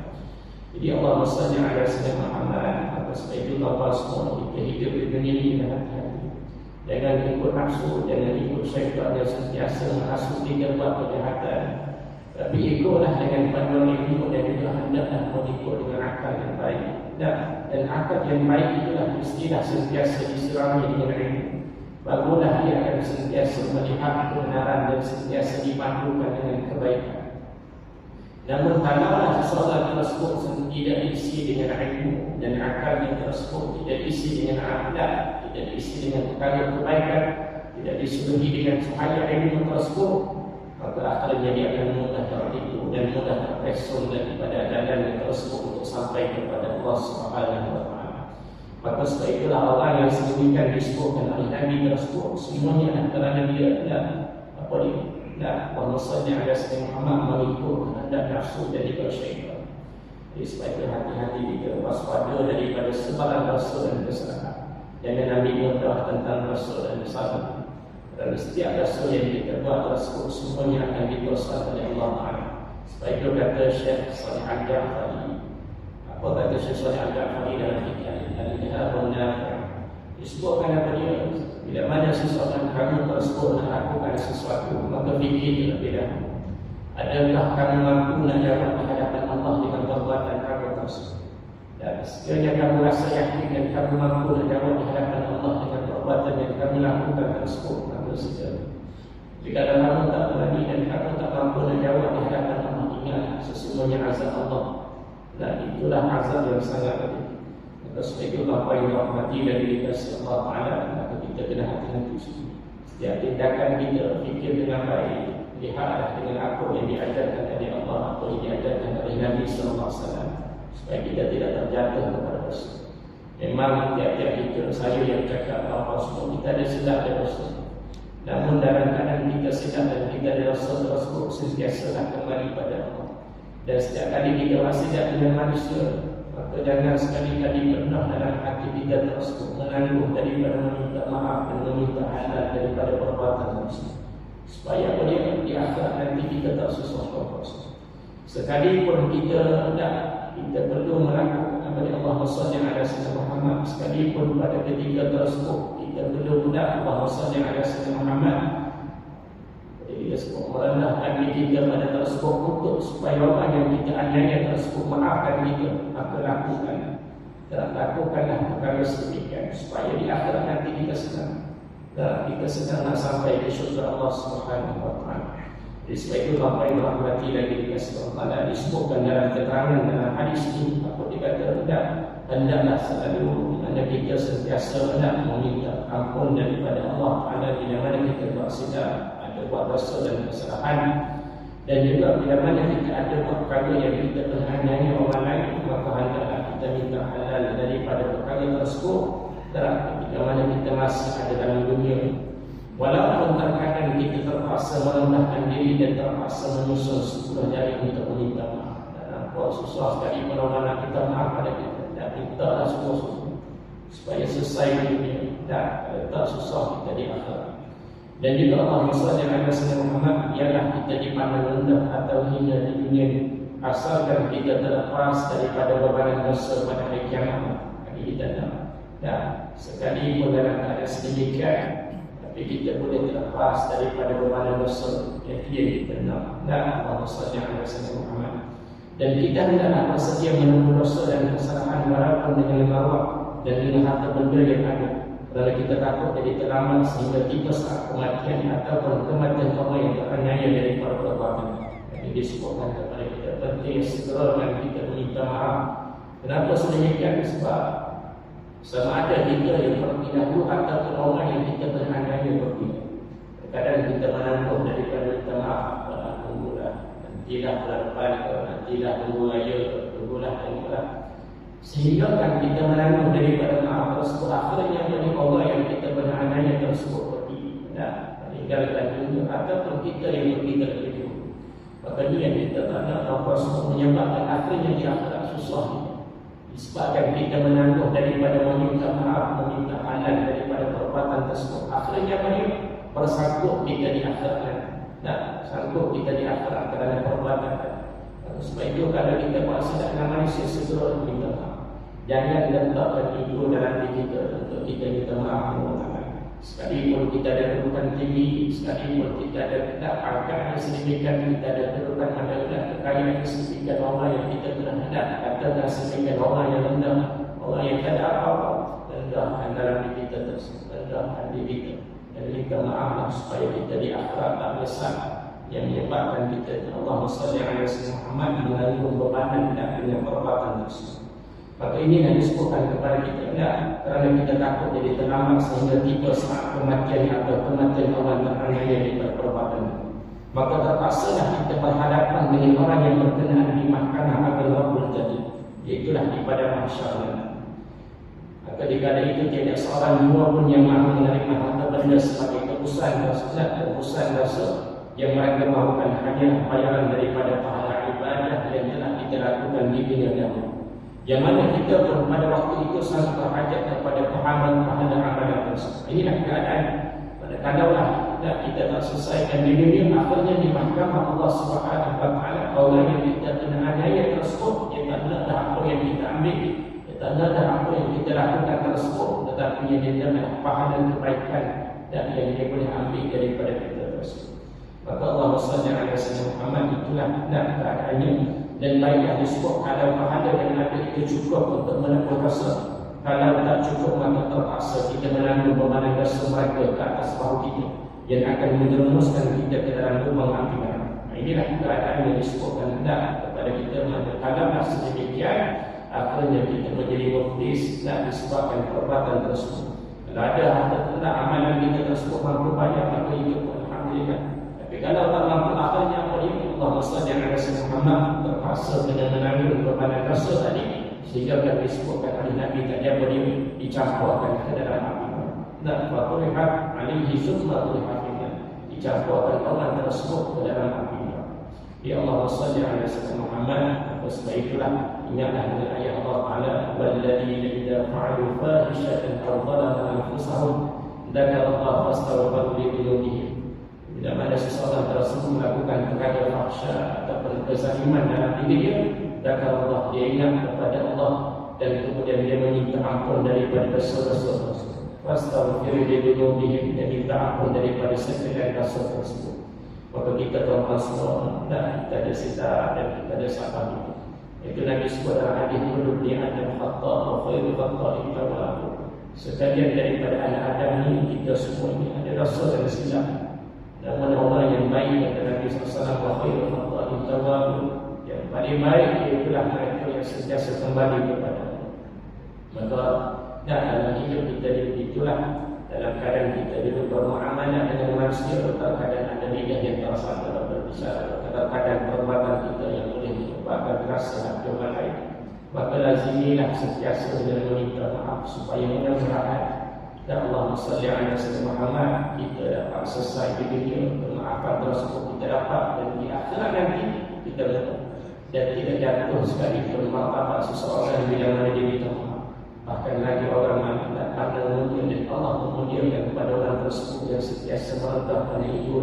Speaker 1: Jadi Allah SWT ada sedang amalan atas sebab itu Allah semua kita hidup di dunia ini dengan hati-hati. Jangan ikut nafsu, jangan ikut syaitan yang sentiasa menghasut kita buat kejahatan. Tapi ikutlah dengan panduan ilmu dan juga hendaklah mengikut dengan akal yang baik. Dan akal yang baik itulah istilah sentiasa diserami dengan ilmu. Barulah dia akan sentiasa melihat kebenaran dan sentiasa dipandukan dengan kebaikan. Namun kalaulah seseorang tersebut tidak diisi dengan ilmu dan akalnya tersebut tidak diisi dengan akhlak, tidak diisi dengan perkara kebaikan, tidak disuruhi dengan cahaya ilmu tersebut, maka akhirnya dia akan mudah tertipu dan mudah terpesong daripada jalan tersebut untuk sampai kepada Allah Subhanahu wa Ta'ala. Maka sebab itulah orang yang sedemikian disebutkan oleh Nabi tersebut semuanya kerana dia apa dia maksudnya ada Sayyidina Muhammad mengikut kehendak nafsu daripada syaitan. Jadi sebab itu hati-hati kita waspada daripada sebaran dosa dan kesalahan. Jangan ambil mudah tentang dosa dan kesalahan. Dan setiap dosa yang kita buat tersebut semuanya akan didosa oleh Allah Taala. Sebab itu kata Syekh Salih Al-Ja'fari. Apa kata Syekh Salih Al-Ja'fari dalam kitab Al-Ilham Nafi'? Disebutkan apa dia? Bila mana seseorang kamu tersebut nak lakukan sesuatu, maka fikir terlebih dahulu. Adakah kamu mampu nak jawab di hadapan Allah dengan perbuatan kamu tersebut? Dan sekiranya kamu rasa yakin dan kamu mampu nak jawab di hadapan Allah dengan perbuatan yang kamu lakukan tersebut, maka segera. Jika kamu tak berani dan kamu tak mampu nak jawab di hadapan Allah, ingat sesungguhnya azab Allah. Dan itulah azab yang sangat pedih. Maka sebagai apa yang rahmati dari dikasih Allah Ta'ala, maka kita kena hati-hati. Setiap tindakan kita fikir dengan baik, lihatlah dengan apa yang diajarkan oleh Allah, apa yang diajarkan oleh Nabi SAW, supaya kita tidak terjatuh kepada dosa. Memang tiap-tiap kita, saya yang cakap apa semua, kita ada sedar dan dosa. Namun dalam keadaan kita sedar dan kita ada dosa tersebut, sentiasalah kembali pada Allah. Dan setiap kali kita masih sedar dengan manusia, maka jangan sekali-kali pernah dalam hati kita tersebut menangguh daripada meminta maaf dan meminta halal daripada perbuatan manusia. Supaya apa dia? Di akhirat nanti kita tak susah berdosa. Sekalipun kita perlu melakukan apa yang Allah SWT ada Sayyidina Muhammad, sekalipun pada ketika tersebut kita perlu Allah SWT ada Sayyidina Muhammad, dia sebut merendahkan diri kita pada tersebut untuk supaya orang yang kita aniaya tersebut maafkan kita, maka lakukanlah perkara sedemikian supaya di akhirat nanti kita senang. Kita sedang nak sampai ke syurga Allah Subhanahu wa Ta'ala. Jadi sebab itu apa yang rahmati lagi dikasih Allah disebutkan dalam keterangan dalam hadis ini, apa dikata hendaklah selalu mana kita sentiasa hendak meminta ampun daripada Allah Ta'ala bila mana kita bersedar ada buat dosa dan kesalahan, dan juga bila mana kita ada buat perkara yang kita terhanyai orang lain, maka hendaklah kita minta halal daripada perkara tersebut. Ketika mana kita masih ada dalam dunia, walaupun terkadang kita terpaksa merendahkan diri dan terpaksa menyusun 10 jari untuk meminta maaf. Dan apa susah sekali kalau mana kita maaf pada kita, dan kita dah susah supaya selesai dunia, dan tak susah kita di akhirat. Dan juga Allah SWT Muhammad ialah kita dipandang rendah atau hina di dunia asalkan kita terlepas daripada bebanan dosa pada hari kiamat. Dan sekalipun dalam keadaan sedemikian, tapi kita boleh terlepas daripada bebanan dosa yang kita nak. Dan Allah SWT Muhammad. Dan kita hendaklah bersedia menunggu dosa dan kesalahan walaupun dengan lawak dan dengan harta benda yang ada. Kerana kita takut jadi terlambat sehingga tiba saat kematian ataupun kematian orang yang teraniaya dari para perbuatan. Jadi disebutkan kepada kita penting segera dan kita meminta maaf. Kenapa sedemikian? Sebab sama ada kita yang pergi dahulu ataupun orang yang kita teraniaya pergi. Kadang kita menangguh daripada minta maaf. Tunggulah, nantilah pelan-pelan, nantilah tunggu raya, tunggulah. Sehingga kan kita menanggung daripada maaf tersebut. Akhirnya bagi Allah yang kita beraniaya tersebut pergi meninggalkan dunia, ataupun kita yang pergi terlebih dulu. Maka ini yang kita tak nak apa semua menyebabkan akhirnya di akhirat susah. Disebabkan kita menanggung daripada meminta maaf, meminta halal daripada perbuatan tersebut. Akhirnya bagi bersangkut kita di akhirat. Sangkut kita di akhirat kerana perbuatan. Sebab itu kalau kita puasa dengan manusia segera minta maaf. Jangan letakkan ego dalam diri kita untuk kita minta maaf dengan Allah. Sekalipun kita ada kedudukan tinggi, sekalipun kita ada pangkat sedemikian, kita ada kedudukan adalah kekayaan sedemikian, orang yang kita telah hadap katakan sedemikian orang yang rendah, orang yang tak ada apa-apa, rendahkan dalam diri kita tersebut, rendahkan diri kita dan minta maaf supaya kita di akhirat tak menyesal yang menyebabkan kita Allahumma salli ala sayyidina Muhammad menanggung bebanan dan dengan perbuatan tersebut. Maka ini yang disebutkan kepada kita kerana kita takut jadi terlambat sehingga tiba saat kematian atau kematian awal teraniaya di perbuatan. Maka terpaksalah kita berhadapan dengan orang yang berkenaan di mahkamah agung Rabbul Jalil, iaitulah di pada mahsyar. Maka di kala itu tiada seorang dua pun yang mahu menerima harta benda sebagai tebusan dosa yang mereka mahukan hanya bayaran daripada pahala ibadah yang telah kita lakukan di dunia dahulu. Yang mana kita pun pada waktu itu sangat berhajat kepada pahala amalan tersebut. Inilah keadaan. Kalaulah kita tak selesaikan di dunia, akhirnya di mahkamah Allah Subhanahu Wa Taala orang yang kita kena aniaya tersebut, dia tak nak apa yang kita ambil, dia tak nak apa yang kita lakukan tersebut, tetapi dia nak pahala kebaikan dan yang dia boleh ambil daripada kita tersebut. Maka Allah SWT Muhammad itulah keadaannya. Dan baiklah disebut kalau pahala yang ada itu cukup untuk menanggung dosa. Kalau tak cukup maka terpaksa kita menanggung beban dosa mereka ke atas bahu kita yang akan menjerumuskan kita ke dalam lubang api neraka. Inilah keadaan yang disebutkan kepada kita. Kalau sedemikian akhirnya kita menjadi muflis disebabkan perbuatan tersebut. Kalau ada harta amalan kita tersebut mampu banyak maka itu pun alhamdulillah. Tapi kalau tak mampu akhirnya apa dia? Allah SWT Muhammad terpaksa dengan menanggung beban dosa tadi sehingga akan disebutkan oleh Nabi tadi boleh dicampurkan ke dalam api. Dan fatulihat alaihi summa tulihat dicampurkan orang tersebut ke dalam api. Ya Allah SWT Muhammad, sebab itulah ingatlah dengan ayat Allah Ta'ala walladzina idza fa'alu fahishatan aw zalamu anfusahum dzakarallaha fastaghfiru li dzunubihim. Bila mana seseorang tersebut melakukan perkara fahsya ataupun kezaliman dalam diri dia, dan Allah dia ingat kepada Allah dan kemudian dia meminta ampun daripada dosa-dosa tersebut. Fastaghfiru li dzunubihim, dia minta ampun daripada segala dosa tersebut. Maka kita tuan-tuan semua kita ada sisa dan kita ada sabar itu. Itu Nabi sebut dalam hadis mulut dia ada khata wa khairu khata'in tawwab. Sekalian daripada anak Adam ini kita semua ini ada dosa dan silap. Namun orang yang baik kata Nabi SAW wa khairu khata'in tawwab, yang paling baik ialah mereka yang sentiasa kembali kepada Allah. Maka dalam hidup kita itulah dalam keadaan kita dulu bermuamalah dengan manusia, terkadang ada lidah yang terasa dalam berbicara, terkadang perbuatan kita yang boleh menyebabkan rasa hati orang lain. Maka lazimilah sentiasa dengan meminta maaf supaya mudah-mudahan Allah salli ala sayyidina Muhammad kita dapat selesai di dunia, kemaafan tersebut kita dapat dan di akhirat nanti kita dapat dan tidak jatuh sekali ke martabat seseorang bila mana dia minta maaf. Bahkan lagi orang mana karena memuliakan Allah, memuliakan kepada orang tersebut yang sentiasa merendahkan ego.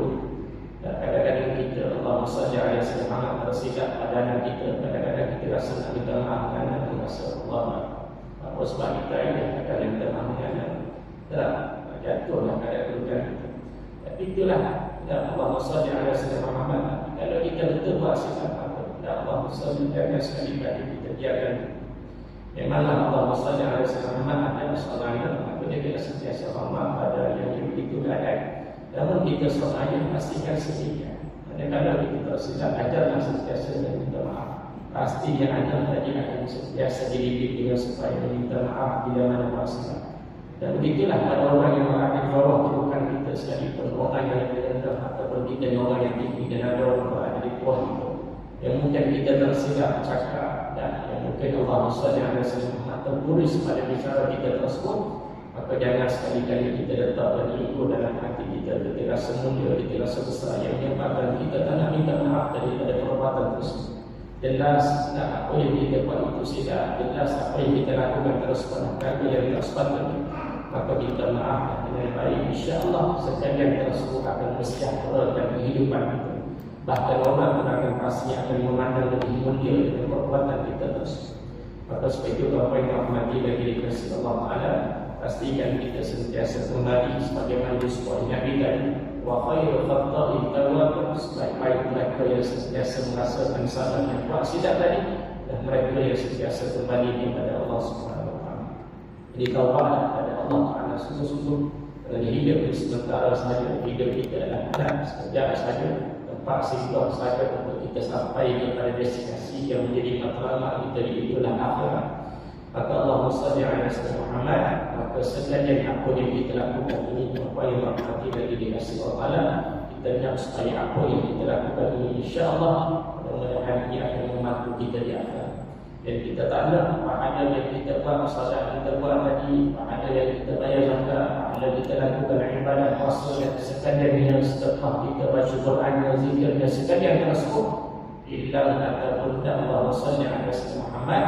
Speaker 1: Dan kadang-kadang kita Allah salli ala sayyidina Muhammad tersilap pada anak kita, kadang-kadang kita rasa nak minta maaf kerana kita rasa Allah apa sebab kita ini akan minta maaf kerana jatuhlah keadaan kita. Tapi itulah Allah salli ala sayyidina Muhammad. Kalau kita betul buat sifat Allah salli jaga sekali-kali kita jaga. Memanglah Allah salli ala sayyidina Muhammad adalah seorang yang dia tidak sentiasa hormat pada yang begitu keadaan. Namun kita seorang yang pastikan sedikit. Kadang-kadang kita tersilap ajarlah sentiasa minta maaf. Pasti yang ada tadi akan sentiasa dididik dengan supaya minta maaf bila mana masalah. Dan begitulah pada orang yang berada di bawah bukan kita sekalipun, orang yang lebih rendah ataupun kita orang yang tinggi dan ada orang berada di bawah itu yang mungkin kita tersilap cakap dan yang mungkin Allah SWT tertulis pada bicara kita tersebut, maka jangan sekali-kali kita letakkan ego dalam hati kita, kita rasa mulia, kita rasa besar, yang menyebabkan kita tak nak minta maaf daripada perbuatan tersebut. Jelas apa yang kita buat itu silap, jelas apa yang kita lakukan terus kata yang tak sepatutnya, maka kita maafkan dengan baik. InsyaAllah sekalian tersebut akan mensejahterakan kehidupan kita. Bahkan orang pun akan pasti akan memandang lebih mulia dengan perbuatan kita tersebut. Maka sebab itu apa yang rahmati bagi dikasih Allah Ta'ala, pastikan kita sentiasa kembali sebagaimana disebut Nabi tadi, wa khairul khata'in tawwabun, sebaik-baik mereka yang sentiasa merasakan salah yang buat silap tadi, dan mereka yang sentiasa kembali kepada Allah Subhanahu Wa Taala. Jadi taubat kepada Allah Taala sungguh-sungguh, kerana hidup ini sementara saja, hidup kita adalah sekejap saja, tempat singgah saja untuk kita sampai kepada destinasi yang menjadi matlamat kita, itulah akhirat. Maka Allahumma salli ala sayyidina Muhammad, maka sekalian apa yang kita lakukan ini, apa yang rahmati bagi dikasih Allah Ta'ala, kita nak supaya apa yang kita lakukan ini insya-Allah mudah-mudahan ia akan membantu kita di akhirat. Dan kita tak nak pahala yang kita buat, salat kita buat tadi, pahala yang kita bayar zakat, pahala kita lakukan ibadah puasa, sekalian yang sedekah kita baca Quran, zikir dan sekalian tersebut hilang ataupun Allahumma salli ala sayyidina Muhammad.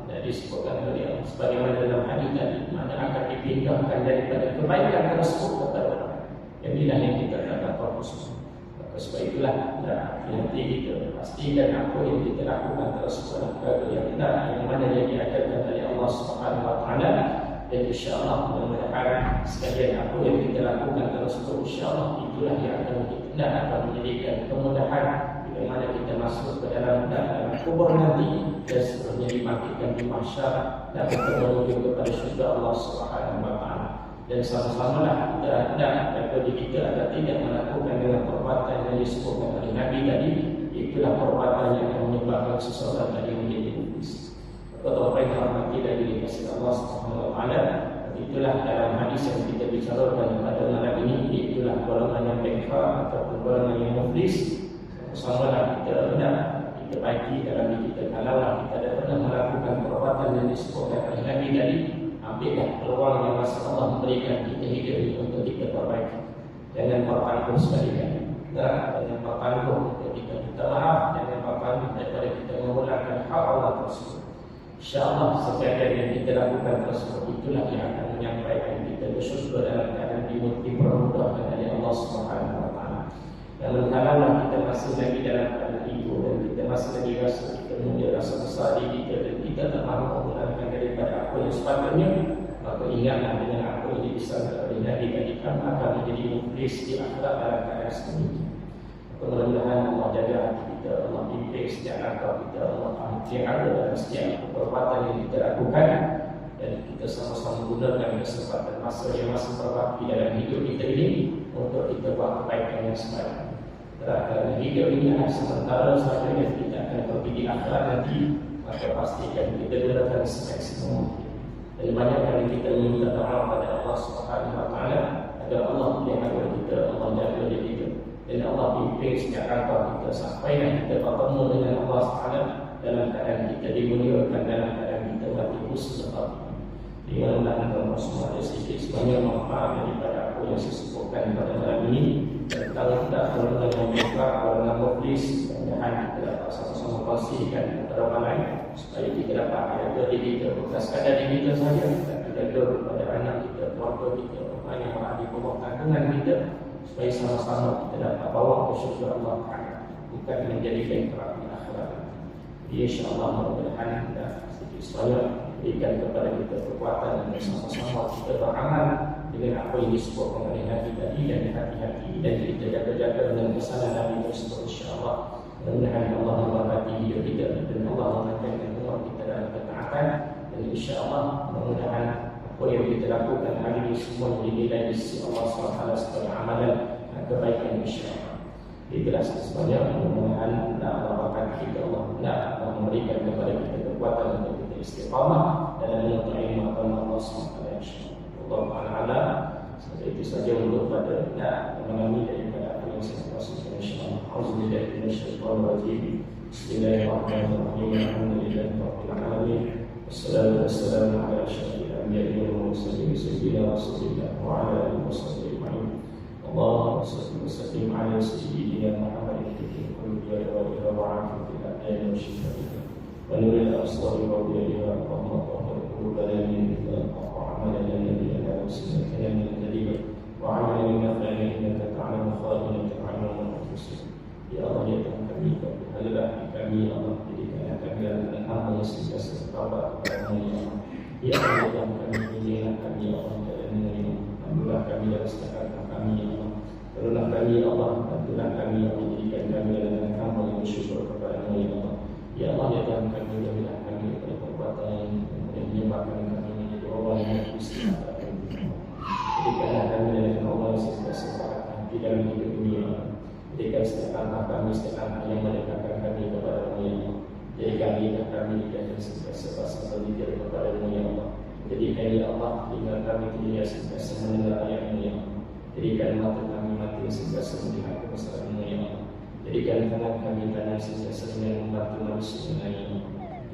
Speaker 1: Dan disebutkan oleh Allah sebagaimana dalam hadis tadi, mana akan dipindahkan daripada kebaikan tersebut kepada orang. Inilah yang kita dapat fokus. Maka sebab itulah nanti kita pastikan apa yang kita lakukan tersebut perkara yang benar, yang mana yang diajarkan oleh Allah Subhanahu Wa Taala. Dan insya-Allah mudah-mudahan sekalian apa yang kita lakukan tersebut insya-Allah itulah yang akan menjadikan kemudahan bila mana kita masuk ke dalam kubur nanti, dan seterusnya dibangkitkan di mahsyar dan kita menuju kepada syurga Allah Subhanahu Wa Taala. Dan sama-samalah kita hendak daripada kita agar tidak melakukan dengan perbuatan yang disebutkan oleh Nabi tadi, itulah perbuatan yang akan menyebabkan seseorang tadi menjadi muflis. Atau apa yang rahmati dari dikasih Allah Subhanahu Wa Taala, itulah dalam hadis yang kita bicarakan pada malam ini, itulah golongan yang bengkak ataupun golongan yang muflis. Sama-samalah kita hendak kita baiki dalam diri kita. Kalaulah kita ada pernah melakukan perbuatan yang disebutkan oleh Nabi tadi, ambillah peluang yang masa Allah memberikan kita hidup ini untuk kita perbaiki. Jangan bertangguh sekali-kali. Jangan bertangguh ketika kita maaf, jangan bertangguh daripada kita mengulangkan hak Allah tersebut. InsyaAllah sekalian yang kita lakukan tersebut itulah yang akan menyampaikan kita bersyukur dalam keadaan dipermudahkan oleh Allah Subhanahu Wa Taala. Dan kalaulah kita masih lagi dalam keadaan itu, dan kita masih lagi rasa kita mulia, rasa besar diri kita, dan kita tak mahu menggunakan daripada apa yang sepatutnya, maka ingatlah dengan apa yang disabda oleh Nabi tadi, kamu akan menjadi muflis di akhirat dalam keadaan seperti itu. Maka mudah-mudahan Allah jaga hati kita, Allah pimpin setiap langkah kita, Allah pelihara dalam setiap perbuatan yang kita lakukan, dan kita sama-sama gunakan kesempatan masa yang masih terbaki dalam hidup kita ini untuk kita buat kebaikan yang sebaik. Kerana hidup ini adalah sementara sahaja, yang kita akan pergi di akhirat nanti, maka pastikan kita gunakan semaksimum mungkin. Dan banyak kali kita meminta doa pada Allah Subhanahu Wa Taala agar Allah pelihara kita, Allah jaga diri kita, dan Allah pimpin setiap langkah kita sampai kita bertemu dengan Allah Subhanahu dalam keadaan kita dimuliakan, dalam keadaan kita mati husnul khatimah. Di mana Allah semua ada sedikit sebanyak manfaat daripada apa yang saya sebutkan pada malam ini. Dan kalau tidak golongan yang bengkak, golongan muflis, mudah-mudahan kita dapat sama-sama kongsikan kepada orang lain supaya kita dapat jaga diri kita, bukan sekadar diri kita saja, tapi jaga kepada anak kita, keluarga kita, orang yang berada di bawah tanggungan kita, supaya sama-sama kita dapat bawa ke syurga Allah Ta'ala, bukan menjadi bengkak di akhirat. InsyaAllah mudah-mudahan kita sedikit sebanyak berikan kepada kita kekuatan dan sama-sama kita beramal dengan apa yang disebutkan oleh Nabi tadi, dan hati-hati dan kita jaga-jaga dengan kesalahan Nabi tersebut. InsyaAllah mudah-mudahan Allah memberkati hidup kita dan Allah memanjangkan umur kita dalam ketaatan, dan insyaAllah mudah-mudahan apa yang kita lakukan hari ini semua dinilai di sisi Allah SWT sebagai amalan dan kebaikan insyaAllah. Itulah sebanyak mudah-mudahan Allah berkati kita, Allah memberikan kepada kita kekuatan untuk kita istiqamah dalam menuntut ilmu Allah SWT insyaAllah. Allah Ta'ala, seperti itu saja untuk pada mengalami daripada apa yang saya maksudkan insyaAllah. Alhamdulillah, Bismillahirrahmanirrahim. Alhamdulillahi rabbil alamin. Wassalatu wassalamu ala asyrafil anbiya'i wal mursalin sayyidina Rasulillah wa ala alihi washabbihi ajma'in. Allahumma shalli wa sallim ala sayyidina Muhammadin fil qulubi wal fil abdani wa shifa'iha wa nuril absari wa biha Allahumma qulubana min nifaq wa amalana min sunnati min وعمل مما كان إنك تعلم خائنة الأعين والأنفس. Ya Allah, ya Tuhan kami, adalah kami Allah, jadikan kami adalah hamba yang sentiasa bertaubat kepada-Mu ya Allah. Ya Allah, ya Tuhan kami, inilah kami Allah kepada-Mu ya Allah. Ambillah kami dari sekarang kami ya Allah. Tolonglah kami ya Allah, bantulah kami ya Allah, jadikan kami adalah hamba yang bersyukur kepada-Mu ya Allah. Ya Allah, ya Tuhan kami, jadilah kami pada perbuatan yang menyebabkan kami menjadi orang yang istimewa. Jadikanlah kami dengan Allah yang sentiasa berhati dalam hidup ini ya Allah. Jadikan setiap langkah kami, setiap langkah yang mendekatkan kami kepada-Mu ya Allah. Jadikan lidah kami dan sentiasa bersama lidah kepada-Mu ya Allah. Jadikan ya Allah, telinga kami telinga sentiasa mendengar ayat-Mu ya Allah. Jadikan mata kami mata yang sentiasa melihat kebesaran-Mu ya Allah. Jadikan tangan kami tangan sentiasa dengan membantu manusia ya Allah.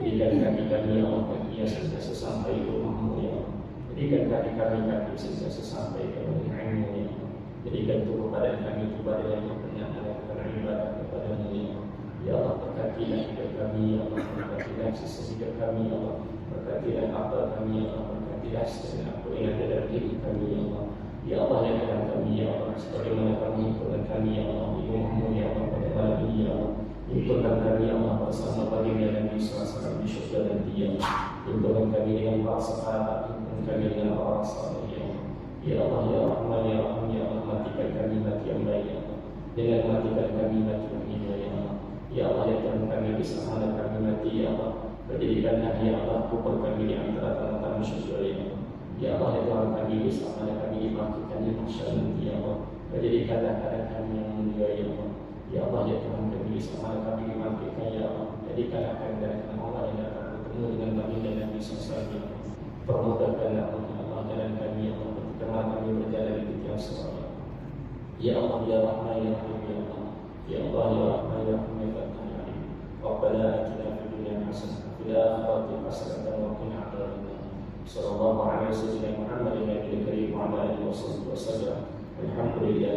Speaker 1: Jadikan kaki kami ya Allah, kaki yang sentiasa sampai ke rumah-Mu ya Allah. Jadikan kaki kami kaki sentiasa sampai ke ilmu-Mu ya Allah. Jadikan tubuh badan kami tubuh badan yang benar melakukan ibadah kepada-Mu ya Allah. Ya Allah, berkatilah hidup kami ya Allah, berkatilah sisa hidup kami ya Allah, berkatilah apa kami ya Allah, berkatilah segala apa yang ada dalam diri kami ya Allah. Ya Allah, ya Tuhan kami ya Allah, sebagaimana kami ikutkan kami ya Allah di rumah-Mu ya Allah pada malam ini ya Allah. Ikutkan kami ya Allah bersama baginda Nabi SAW di syurga nanti ya Allah. Ikutkan kami dengan para sahabat, ikutkan kami dengan para saleh ya Allah. Ya Allah, ya Rahman, ya Rahim ya Allah, matikan kami mati yang baik ya Allah. Dengan matikan kami mati yang hidayah ya Allah. Ya Allah, ya Tuhan kami, bisa mana kami mati ya Allah. Berdirikanlah ya Allah, kubur kami di antara tanah-tanah syurga ya Allah. Ya Allah, ya Tuhan kami, bisa mana kami dibangkitkan di mahsyar nanti ya Allah. Berdirikanlah keadaan kami yang mulia ya Allah. Ya Allah, ya Tuhan kami, bisa mana kami dibangkitkan ya Allah. Jadikanlah kami dari orang yang dapat bertemu dengan baginda Nabi SAW ya Allah. Permudahkanlah Allah jalan kami ya Allah. Ketika kami berjalan di tiap saat. Ya Allah, ya Rahman, ya Rahim ya Allah. Ya Allah, ya Rahman, ya Rahim ya Fattah ya Alim. Rabbana atina fid dunya hasanah wa fil akhirati hasanah wa qina adzabannar. Sallallahu alaihi wasallam Muhammadin nabiyil karim wa ala alihi wasallam. Alhamdulillah.